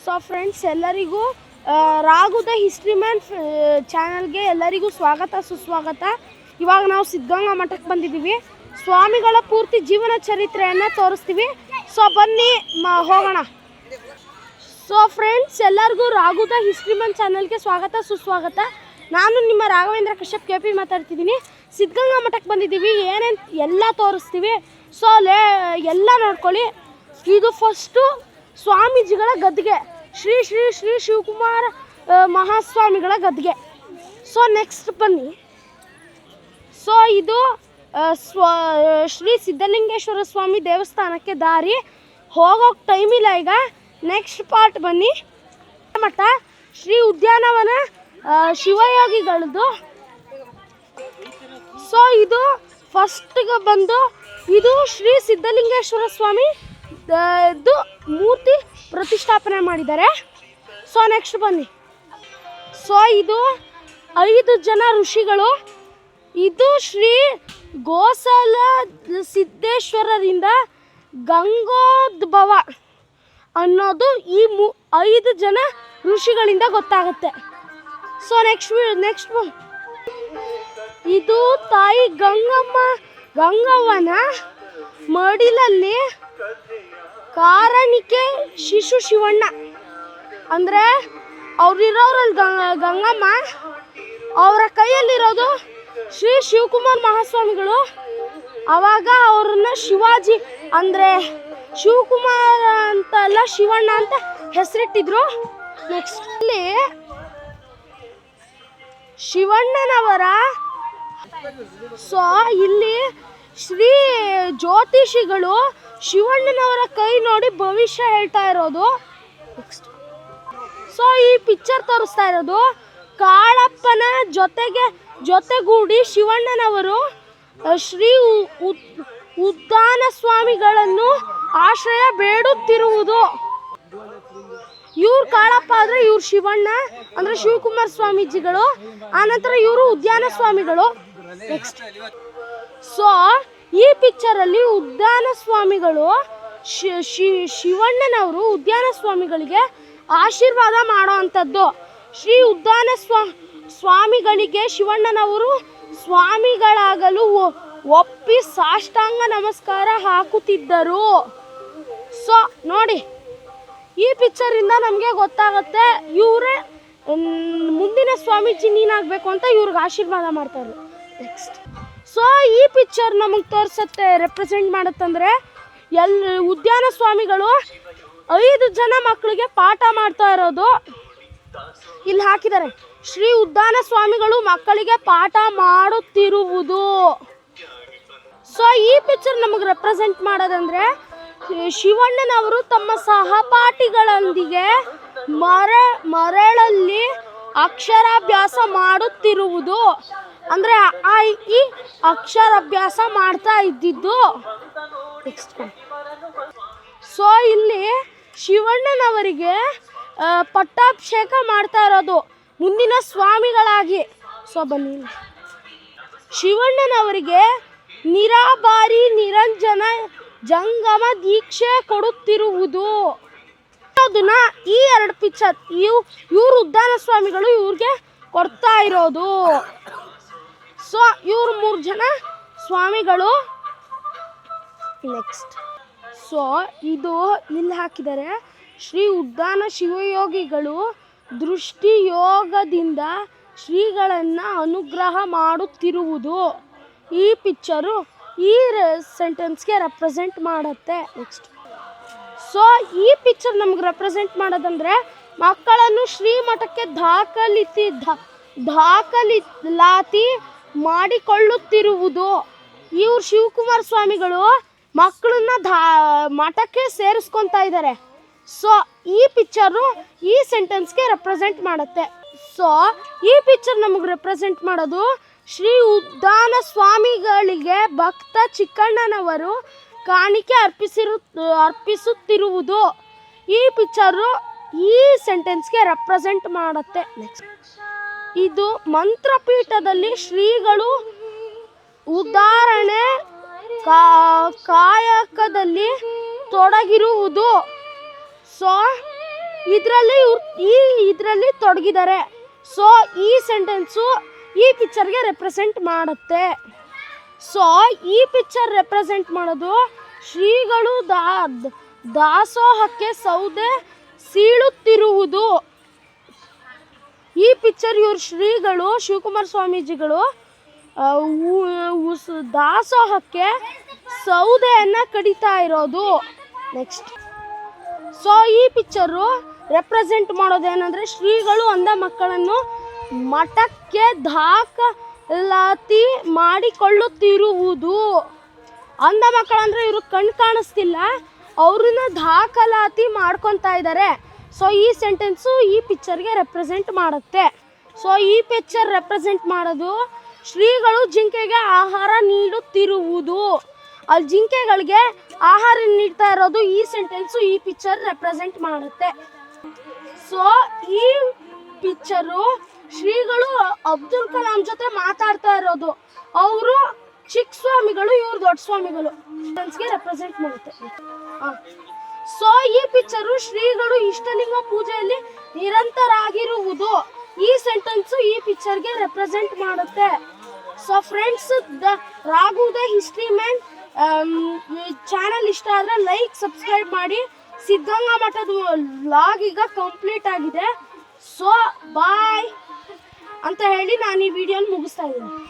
So friends, ಎಲ್ಲರಿಗೂ ರಾಘುದ history man ಚಾನಲ್ಗೆ ಎಲ್ಲರಿಗೂ ಸ್ವಾಗತ ಸುಸ್ವಾಗತ. ಇವಾಗ ನಾವು ಸಿದ್ಧಗಂಗಾ ಮಠಕ್ಕೆ ಬಂದಿದ್ದೀವಿ. ಸ್ವಾಮಿಗಳ ಪೂರ್ತಿ ಜೀವನ ಚರಿತ್ರೆಯನ್ನು ತೋರಿಸ್ತೀವಿ. ಸೊ ಬನ್ನಿ ಹೋಗೋಣ. ಸೊ ಫ್ರೆಂಡ್ಸ್, ಎಲ್ಲರಿಗೂ ರಾಘುದ ಹಿಸ್ಟ್ರಿ ಮ್ಯಾನ್ ಚಾನಲ್ಗೆ ಸ್ವಾಗತ ಸುಸ್ವಾಗತ. ನಾನು ನಿಮ್ಮ ರಾಘವೇಂದ್ರ ಕಶ್ಯಪ್ KP ಮಾತಾಡ್ತಿದ್ದೀನಿ. ಸಿದ್ಧಗಂಗಾ ಮಠಕ್ಕೆ ಬಂದಿದ್ದೀವಿ. ಏನೇನು ಎಲ್ಲ ತೋರಿಸ್ತೀವಿ. ಸೊ ಎಲ್ಲ ನೋಡ್ಕೊಳ್ಳಿ. ಇದು ಫಸ್ಟು ಸ್ವಾಮೀಜಿಗಳ ಗದ್ಗೆ, ಶ್ರೀ ಶ್ರೀ ಶ್ರೀ ಶಿವಕುಮಾರ ಮಹಾಸ್ವಾಮಿಗಳ ಗದ್ಗೆ. ಸೊ ನೆಕ್ಸ್ಟ್ ಬನ್ನಿ. ಸೊ ಇದು ಶ್ರೀ ಸಿದ್ಧಲಿಂಗೇಶ್ವರ ಸ್ವಾಮಿ ದೇವಸ್ಥಾನಕ್ಕೆ ದಾರಿ. ಹೋಗೋಕೆ ಟೈಮ್ ಇಲ್ಲ ಈಗ. ನೆಕ್ಸ್ಟ್ ಪಾರ್ಟ್ ಬನ್ನಿ. ಮಠ ಶ್ರೀ ಉದ್ಯಾನವನ ಶಿವಯೋಗಿಗಳದ್ದು. ಸೊ ಇದು ಫಸ್ಟ್ಗೆ ಬಂದು ಇದು ಶ್ರೀ ಸಿದ್ಧಲಿಂಗೇಶ್ವರ ಸ್ವಾಮಿ ಮೂರ್ತಿ ಪ್ರತಿಷ್ಠಾಪನೆ ಮಾಡಿದ್ದಾರೆ. ಸೊ ನೆಕ್ಸ್ಟ್ ಬನ್ನಿ. ಸೊ ಇದು 5 ಜನ ಋಷಿಗಳು. ಇದು ಶ್ರೀ ಗೋಸಲ ಸಿದ್ದೇಶ್ವರರಿಂದ ಗಂಗೋದ್ಭವ ಅನ್ನೋದು ಈ 5 ಜನ ಋಷಿಗಳಿಂದ ಗೊತ್ತಾಗುತ್ತೆ. ಸೊ ನೆಕ್ಸ್ಟ್ ಇದು ತಾಯಿ ಗಂಗವ್ವನ ಮಡಿಲಲ್ಲಿ ಕಾರಣಿಕೆ ಶಿಶು ಶಿವಣ್ಣ ಅಂದರೆ ಅವ್ರಿರೋರಲ್ಲಿ ಗಂಗಮ್ಮ, ಅವರ ಕೈಯಲ್ಲಿರೋದು ಶ್ರೀ ಶಿವಕುಮಾರ್ ಮಹಾಸ್ವಾಮಿಗಳು. ಆವಾಗ ಅವ್ರನ್ನ ಶಿವಾಜಿ ಅಂದರೆ ಶಿವಕುಮಾರ ಅಂತ ಅಲ್ಲ, ಶಿವಣ್ಣ ಅಂತ ಹೆಸರಿಟ್ಟಿದ್ರು. ನೆಕ್ಸ್ಟ್ ಇಲ್ಲಿ ಶಿವಣ್ಣನವರ ಸೊ ಇಲ್ಲಿ ಶ್ರೀ ಜ್ಯೋತಿಷಿಗಳು ಶಿವಣ್ಣನವರ ಕೈ ನೋಡಿ ಭವಿಷ್ಯ ಹೇಳ್ತಾ ಇರೋದು. ಸೊ ಈ ಪಿಕ್ಚರ್ ತೋರಿಸ್ತಾ ಇರೋದು ಕಾಳಪ್ಪನ ಜೊತೆಗೂಡಿ ಶಿವಣ್ಣನವರು ಶ್ರೀ ಉದ್ದಾನ ಸ್ವಾಮಿಗಳನ್ನು ಆಶ್ರಯ ಬೇಡುತ್ತಿರುವುದು. ಇವ್ರು ಕಾಳಪ್ಪ ಆದರೆ ಇವ್ರು ಶಿವಣ್ಣ ಅಂದರೆ ಶಿವಕುಮಾರ ಸ್ವಾಮೀಜಿಗಳು. ಆನಂತರ ಇವರು ಉದ್ಯಾನ ಸ್ವಾಮಿಗಳು. ನೆಕ್ಸ್ಟ್ ಸೊ ಈ ಪಿಕ್ಚರಲ್ಲಿ ಉದ್ಯಾನ ಸ್ವಾಮಿಗಳು ಶಿವಣ್ಣನವರು ಉದ್ಯಾನ ಸ್ವಾಮಿಗಳಿಗೆ ಆಶೀರ್ವಾದ ಮಾಡೋ ಅಂಥದ್ದು. ಶ್ರೀ ಉದ್ಯಾನ ಸ್ವಾಮಿಗಳಿಗೆ ಶಿವಣ್ಣನವರು ಸ್ವಾಮಿಗಳಾಗಲು ಒಪ್ಪಿ ಸಾಷ್ಟಾಂಗ ನಮಸ್ಕಾರ ಹಾಕುತ್ತಿದ್ದರು. ಸೊ ನೋಡಿ, ಈ ಪಿಕ್ಚರಿಂದ ನಮಗೆ ಗೊತ್ತಾಗುತ್ತೆ ಇವರೇ ಮುಂದಿನ ಸ್ವಾಮೀಜಿ ನೀನಾಗಬೇಕು ಅಂತ ಇವ್ರಿಗೆ ಆಶೀರ್ವಾದ ಮಾಡ್ತಾರೆ. ನೆಕ್ಸ್ಟ್ ಸೊ ಈ ಪಿಕ್ಚರ್ ನಮಗೆ ತೋರಿಸುತ್ತೆ, ರೆಪ್ರೆಸೆಂಟ್ ಮಾಡುತ್ತಂದರೆ ಉದ್ಯಾನ ಸ್ವಾಮಿಗಳು 5 ಜನ ಮಕ್ಕಳಿಗೆ ಪಾಠ ಮಾಡ್ತಾ ಇರೋದು ಇಲ್ಲಿ ಹಾಕಿದ್ದಾರೆ. ಶ್ರೀ ಉದ್ಯಾನ ಸ್ವಾಮಿಗಳು ಮಕ್ಕಳಿಗೆ ಪಾಠ ಮಾಡುತ್ತಿರುವುದು. ಸೊ ಈ ಪಿಕ್ಚರ್ ನಮಗೆ ರೆಪ್ರೆಸೆಂಟ್ ಮಾಡೋದಂದರೆ ಶಿವಣ್ಣನವರು ತಮ್ಮ ಸಹಪಾಠಿಗಳೊಂದಿಗೆ ಮರಳಲ್ಲಿ ಅಕ್ಷರಾಭ್ಯಾಸ ಮಾಡುತ್ತಿರುವುದು. ಅಂದರೆ ಈ ಅಕ್ಷರಾಭ್ಯಾಸ ಮಾಡ್ತಾ ಇದ್ದಿದ್ದು. ಸೊ ಇಲ್ಲಿ ಶಿವಣ್ಣನವರಿಗೆ ಪಟ್ಟಾಭಿಷೇಕ ಮಾಡ್ತಾ ಇರೋದು ಮುಂದಿನ ಸ್ವಾಮಿಗಳಾಗಿ. ಸೊ ಬನ್ನಿ, ಶಿವಣ್ಣನವರಿಗೆ ನಿರಾಭಾರಿ ನಿರಂಜನ ಜಂಗಮ ದೀಕ್ಷೆ ಕೊಡುತ್ತಿರುವುದು. ಅದನ್ನ ಈ 2 ಪಿಕ್ಚರ್ ಇವ್ರು ಉದ್ಯಾನ ಸ್ವಾಮಿಗಳು ಇವ್ರಿಗೆ ಕೊಡ್ತಾ ಇರೋದು. ಸೊ ಇವ್ರು 3 ಜನ ಸ್ವಾಮಿಗಳು. ನೆಕ್ಸ್ಟ್ ಸೊ ಇದು ಇಲ್ಲಿ ಹಾಕಿದ್ದಾರೆ. ಶ್ರೀ ಉದ್ಯಾನ ಶಿವಯೋಗಿಗಳು ದೃಷ್ಟಿಯೋಗದಿಂದ ಶ್ರೀಗಳನ್ನು ಅನುಗ್ರಹ ಮಾಡುತ್ತಿರುವುದು. ಈ ಪಿಕ್ಚರು ಈ ಸೆಂಟೆನ್ಸ್ಗೆ ರೆಪ್ರೆಸೆಂಟ್ ಮಾಡುತ್ತೆ. ನೆಕ್ಸ್ಟ್ ಸೊ ಈ ಪಿಕ್ಚರ್ ನಮ್ಗೆ ರೆಪ್ರೆಸೆಂಟ್ ಮಾಡೋದಂದರೆ ಮಕ್ಕಳನ್ನು ಶ್ರೀಮಠಕ್ಕೆ ದಾಖಲಾತಿ ಮಾಡಿಕೊಳ್ಳುತ್ತಿರುವುದು. ಇವ್ರು ಶಿವಕುಮಾರ ಸ್ವಾಮಿಗಳು ಮಕ್ಕಳನ್ನ ಮಠಕ್ಕೆ ಸೇರಿಸ್ಕೊತಾ ಇದ್ದಾರೆ. ಸೊ ಈ ಪಿಕ್ಚರು ಈ ಸೆಂಟೆನ್ಸ್ಗೆ ರೆಪ್ರೆಸೆಂಟ್ ಮಾಡುತ್ತೆ. ಸೊ ಈ ಪಿಕ್ಚರ್ ನಮಗೆ ರೆಪ್ರೆಸೆಂಟ್ ಮಾಡೋದು ಶ್ರೀ ಉದ್ಯಾನ ಸ್ವಾಮಿಗಳಿಗೆ ಭಕ್ತ ಚಿಕ್ಕಣ್ಣನವರು ಕಾಣಿಕೆ ಅರ್ಪಿಸುತ್ತಿರುವುದು. ಈ ಪಿಕ್ಚರು ಈ ಸೆಂಟೆನ್ಸ್ಗೆ ರೆಪ್ರೆಸೆಂಟ್ ಮಾಡುತ್ತೆ. ನೆಕ್ಸ್ಟ್ ಇದು ಮಂತ್ರಪೀಠದಲ್ಲಿ ಶ್ರೀಗಳು ಉದಾಹರಣೆ ಕಾಯಕದಲ್ಲಿ ತೊಡಗಿರುವುದು. ಸೊ ಇದರಲ್ಲಿ ತೊಡಗಿದ್ದಾರೆ. ಸೊ ಈ ಸೆಂಟೆನ್ಸು ಈ ಪಿಕ್ಚರ್ಗೆ ರೆಪ್ರೆಸೆಂಟ್ ಮಾಡುತ್ತೆ. ಸೊ ಈ ಪಿಕ್ಚರ್ ರೆಪ್ರೆಸೆಂಟ್ ಮಾಡೋದು ಶ್ರೀಗಳು ದಾಸೋಹಕ್ಕೆ ಸೌದೆ ಸೀಳುತ್ತಿರುವುದು. ಈ ಪಿಕ್ಚರ್ ಇವ್ರ ಶ್ರೀಗಳು ಶಿವಕುಮಾರ ಸ್ವಾಮೀಜಿಗಳು ದಾಸೋಹಕ್ಕೆ ಸೌದೆಯನ್ನು ಕಡಿತಾ ಇರೋದು. ನೆಕ್ಸ್ಟ್, ಸೊ ಈ ಪಿಕ್ಚರು ರೆಪ್ರೆಸೆಂಟ್ ಮಾಡೋದೇನೆಂದರೆ ಶ್ರೀಗಳು ಅಂಧ ಮಕ್ಕಳನ್ನು ಮಠಕ್ಕೆ ದಾಖಲಾತಿ ಮಾಡಿಕೊಳ್ಳುತ್ತಿರುವುದು. ಅಂಧ ಮಕ್ಕಳಂದರೆ ಇವರು ಕಣ್ಣು ಕಾಣಿಸ್ತಿಲ್ಲ, ಅವ್ರನ್ನ ದಾಖಲಾತಿ ಮಾಡ್ಕೊತಾ ಇದ್ದಾರೆ. ಸೊ ಈ ಸೆಂಟೆನ್ಸು ಈ ಪಿಕ್ಚರ್ಗೆ ರೆಪ್ರೆಸೆಂಟ್ ಮಾಡುತ್ತೆ. ಸೊ ಈ ಪಿಕ್ಚರ್ ರೆಪ್ರೆಸೆಂಟ್ ಮಾಡೋದು ಶ್ರೀಗಳು ಜಿಂಕೆಗೆ ಆಹಾರ ನೀಡುತ್ತಿರುವುದು. ಅಲ್ಲಿ ಜಿಂಕೆಗಳಿಗೆ ಆಹಾರ ನೀಡ್ತಾ ಇರೋದು ಈ ಸೆಂಟೆನ್ಸು ಈ ಪಿಕ್ಚರ್ ರೆಪ್ರೆಸೆಂಟ್ ಮಾಡುತ್ತೆ. ಸೊ ಈ ಪಿಕ್ಚರು ಶ್ರೀಗಳು ಅಬ್ದುಲ್ ಕಲಾಂ ಜೊತೆ ಮಾತಾಡ್ತಾ ಇರೋದು. ಅವರು ಚಿಕ್ಕ ಸ್ವಾಮಿಗಳು, ಇವ್ರು ದೊಡ್ಡ ಸ್ವಾಮಿಗಳು. ರೆಪ್ರೆಸೆಂಟ್ ಮಾಡುತ್ತೆ. ಸೊ ಈ ಪಿಕ್ಚರು ಶ್ರೀಗಳು ಇಷ್ಟಲಿಂಗ ಪೂಜೆಯಲ್ಲಿ ನಿರಂತರಾಗಿರುವುದು. ಈ ಸೆಂಟೆನ್ಸು ಈ ಪಿಕ್ಚರ್ಗೆ ರೆಪ್ರೆಸೆಂಟ್ ಮಾಡುತ್ತೆ. So friends, Raghu the history man channel ಇಷ್ಟ ಆದರೆ ಲೈಕ್, ಸಬ್ಸ್ಕ್ರೈಬ್ ಮಾಡಿ. ಸಿದ್ಧಗಂಗಾ ಮಠದ ವ್ಲಾಗ್ ಈಗ ಕಂಪ್ಲೀಟ್ ಆಗಿದೆ. ಸೊ ಬಾಯ್ ಅಂತ ಹೇಳಿ ನಾನು ಈ ವಿಡಿಯೋನ ಮುಗಿಸ್ತಾ ಇದ್ದೀನಿ.